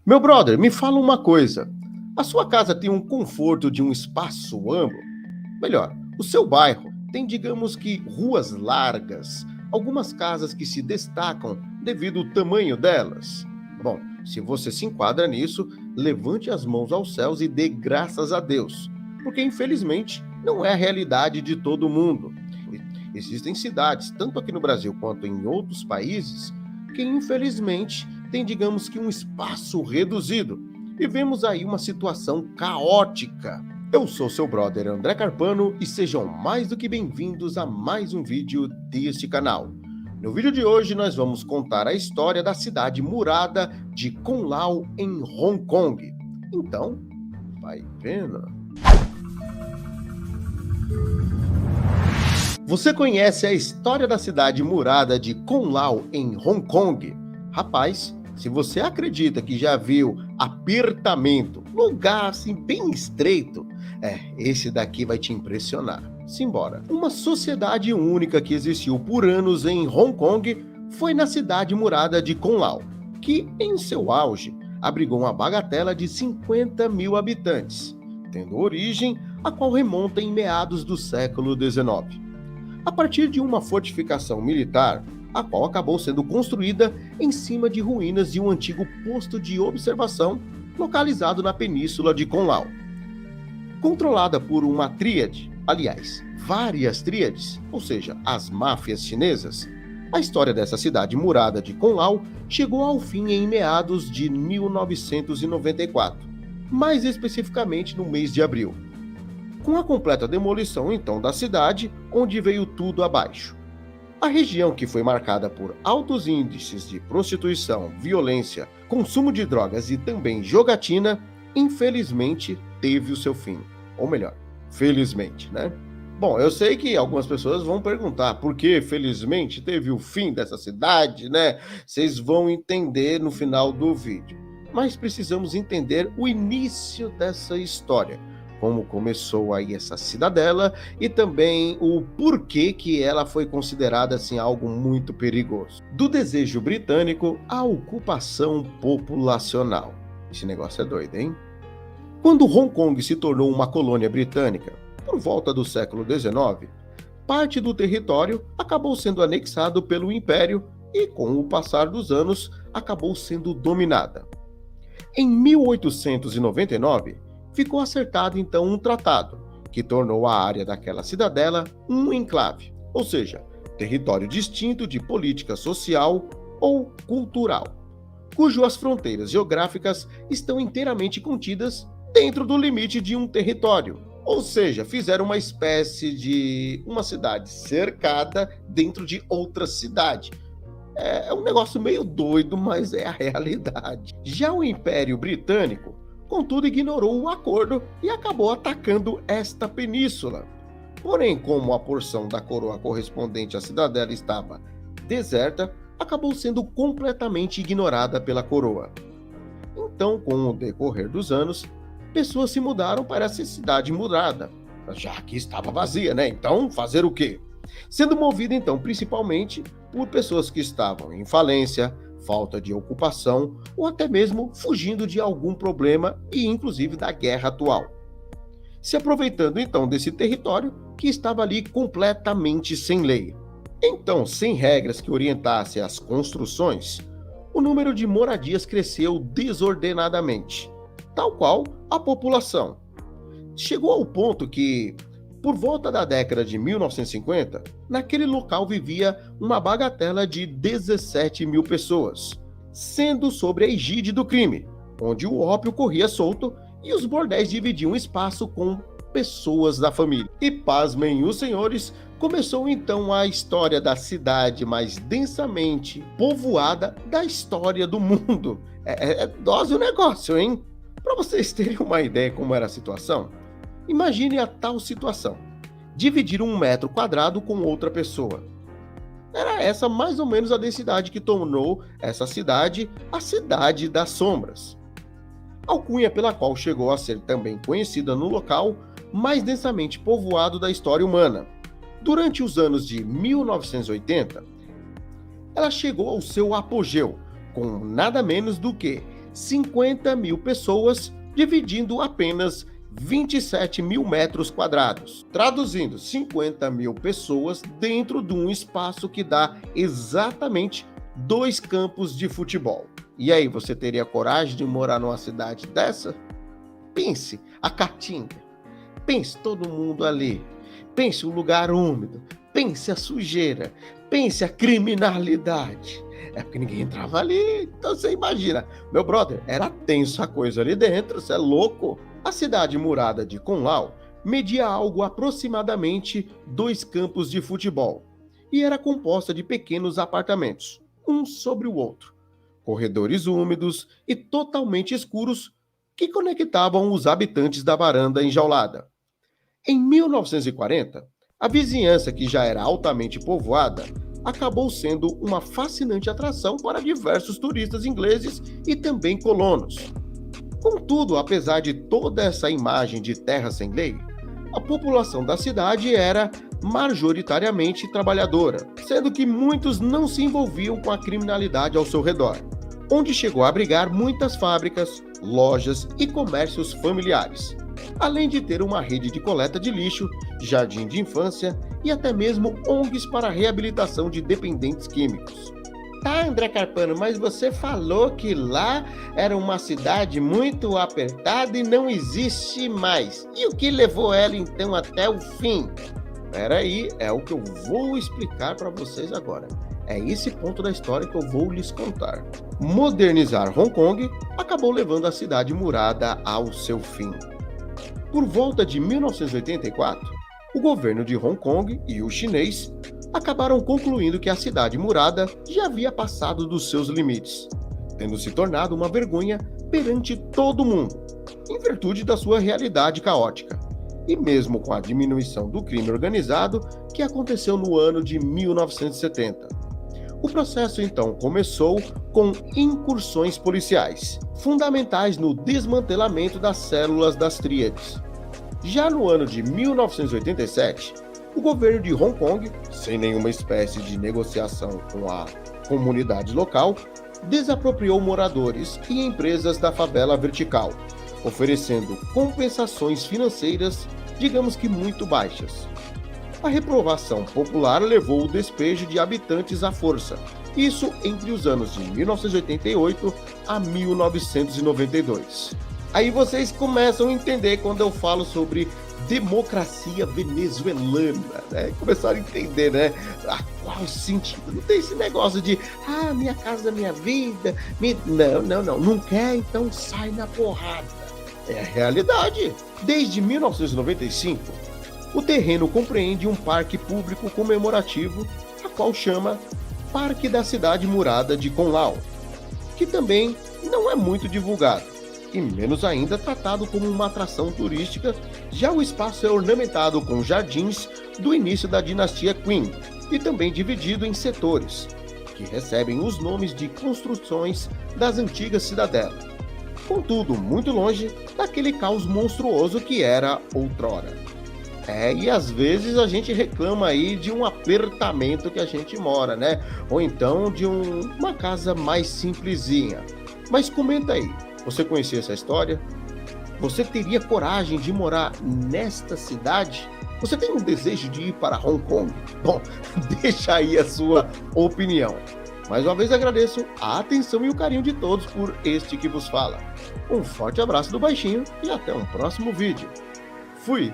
Meu brother, me fala uma coisa. A sua casa tem um conforto de um espaço amplo? Melhor, o seu bairro tem, digamos que, ruas largas, algumas casas que se destacam devido ao tamanho delas? Bom, se você se enquadra nisso, levante as mãos aos céus e dê graças a Deus, porque infelizmente não é a realidade de todo mundo. Existem cidades, tanto aqui no Brasil quanto em outros países, que infelizmente têm, digamos que, um espaço reduzido. E vemos aí uma situação caótica. Eu sou seu brother André Carpano e sejam mais do que bem-vindos a mais um vídeo deste canal. No vídeo de hoje nós vamos contar a história da cidade murada de Kung Lao em Hong Kong. Então, vai vendo. Você conhece a história da cidade murada de Kung Lao em Hong Kong? Rapaz, se você acredita que já viu apertamento, lugar assim bem estreito, esse daqui vai te impressionar. Simbora. Uma sociedade única que existiu por anos em Hong Kong foi na cidade murada de Kung Lao, que em seu auge abrigou uma bagatela de 50 mil habitantes, tendo origem a qual remonta em meados do século XIX. A partir de uma fortificação militar, a qual acabou sendo construída em cima de ruínas de um antigo posto de observação localizado na península de Kung Lao. Controlada por uma tríade, aliás, várias tríades, ou seja, as máfias chinesas, a história dessa cidade murada de Kung Lao chegou ao fim em meados de 1994, mais especificamente no mês de abril, com a completa demolição então da cidade, onde veio tudo abaixo. A região, que foi marcada por altos índices de prostituição, violência, consumo de drogas e também jogatina, infelizmente teve o seu fim. Ou melhor, felizmente, né? Bom, eu sei que algumas pessoas vão perguntar por que felizmente teve o fim dessa cidade, né? Vocês vão entender no final do vídeo. Mas precisamos entender o início dessa história, como começou aí essa cidadela e também o porquê que ela foi considerada assim algo muito perigoso. Do desejo britânico à ocupação populacional. Esse negócio é doido, hein? Quando Hong Kong se tornou uma colônia britânica, por volta do século XIX, parte do território acabou sendo anexado pelo Império e, com o passar dos anos, acabou sendo dominada. Em 1899, ficou acertado então um tratado, que tornou a área daquela cidadela um enclave, ou seja, território distinto de política social ou cultural, cujas fronteiras geográficas estão inteiramente contidas dentro do limite de um território, ou seja, fizeram uma espécie de uma cidade cercada dentro de outra cidade. É um negócio meio doido, mas é a realidade. Já o Império Britânico, contudo, ignorou o acordo e acabou atacando esta península. Porém, como a porção da coroa correspondente à cidadela estava deserta, acabou sendo completamente ignorada pela coroa. Então, com o decorrer dos anos, pessoas se mudaram para essa cidade murada, já que estava vazia, né? Então, fazer o quê? Sendo movida, então, principalmente por pessoas que estavam em falência, falta de ocupação ou até mesmo fugindo de algum problema e inclusive da guerra atual. Se aproveitando então desse território que estava ali completamente sem lei. Então, sem regras que orientassem as construções, o número de moradias cresceu desordenadamente, tal qual a população. Chegou ao ponto que, por volta da década de 1950, naquele local vivia uma bagatela de 17 mil pessoas, sendo sob a egíde do crime, onde o ópio corria solto e os bordéis dividiam espaço com pessoas da família. E pasmem os senhores, começou então a história da cidade mais densamente povoada da história do mundo. É dose o negócio, hein? Para vocês terem uma ideia como era a situação, imagine a tal situação: dividir 1 metro quadrado com outra pessoa. Era essa mais ou menos a densidade que tornou essa cidade a Cidade das Sombras. Alcunha pela qual chegou a ser também conhecida no local mais densamente povoado da história humana. Durante os anos de 1980, ela chegou ao seu apogeu, com nada menos do que 50 mil pessoas, dividindo apenas 27 mil metros quadrados. Traduzindo, 50 mil pessoas dentro de um espaço que dá exatamente 2 campos de futebol. E aí, você teria coragem de morar numa cidade dessa? Pense a Caatinga, pense todo mundo ali, pense o lugar úmido, pense a sujeira, pense a criminalidade. É porque ninguém entrava ali, então você imagina. Meu brother, era tenso a coisa ali dentro, você é louco? A cidade murada de Conlau media algo aproximadamente 2 campos de futebol e era composta de pequenos apartamentos, um sobre o outro, corredores úmidos e totalmente escuros que conectavam os habitantes da varanda enjaulada. Em 1940, a vizinhança, que já era altamente povoada, acabou sendo uma fascinante atração para diversos turistas ingleses e também colonos. Contudo, apesar de toda essa imagem de terra sem lei, a população da cidade era majoritariamente trabalhadora, sendo que muitos não se envolviam com a criminalidade ao seu redor, onde chegou a abrigar muitas fábricas, lojas e comércios familiares, além de ter uma rede de coleta de lixo, jardim de infância e até mesmo ONGs para reabilitação de dependentes químicos. Tá, André Carpano, mas você falou que lá era uma cidade muito apertada e não existe mais. E o que levou ela então até o fim? Peraí, é o que eu vou explicar para vocês agora. É esse ponto da história que eu vou lhes contar. Modernizar Hong Kong acabou levando a cidade murada ao seu fim. Por volta de 1984, o governo de Hong Kong e o chinês acabaram concluindo que a cidade murada já havia passado dos seus limites, tendo se tornado uma vergonha perante todo mundo, em virtude da sua realidade caótica, e mesmo com a diminuição do crime organizado que aconteceu no ano de 1970. O processo então começou com incursões policiais, fundamentais no desmantelamento das células das tríades. Já no ano de 1987, o governo de Hong Kong, sem nenhuma espécie de negociação com a comunidade local, desapropriou moradores e empresas da favela vertical, oferecendo compensações financeiras, digamos que muito baixas. A reprovação popular levou o despejo de habitantes à força, isso entre os anos de 1988 a 1992. Aí vocês começam a entender quando eu falo sobre democracia venezuelana, né? Começaram a entender, né? A qual sentido? Não tem esse negócio de, minha casa, minha vida. Não quer, então sai na porrada. É a realidade. Desde 1995, o terreno compreende um parque público comemorativo, a qual chama Parque da Cidade Murada de Conlau, que também não é muito divulgado, e menos ainda tratado como uma atração turística. Já o espaço é ornamentado com jardins do início da dinastia Qing e também dividido em setores, que recebem os nomes de construções das antigas cidadelas. Contudo, muito longe daquele caos monstruoso que era outrora. E às vezes a gente reclama aí de um apertamento que a gente mora, né? Ou então de uma casa mais simplesinha. Mas comenta aí, você conhecia essa história? Você teria coragem de morar nesta cidade? Você tem um desejo de ir para Hong Kong? Bom, deixa aí a sua opinião. Mais uma vez agradeço a atenção e o carinho de todos por este que vos fala. Um forte abraço do Baixinho e até um próximo vídeo. Fui!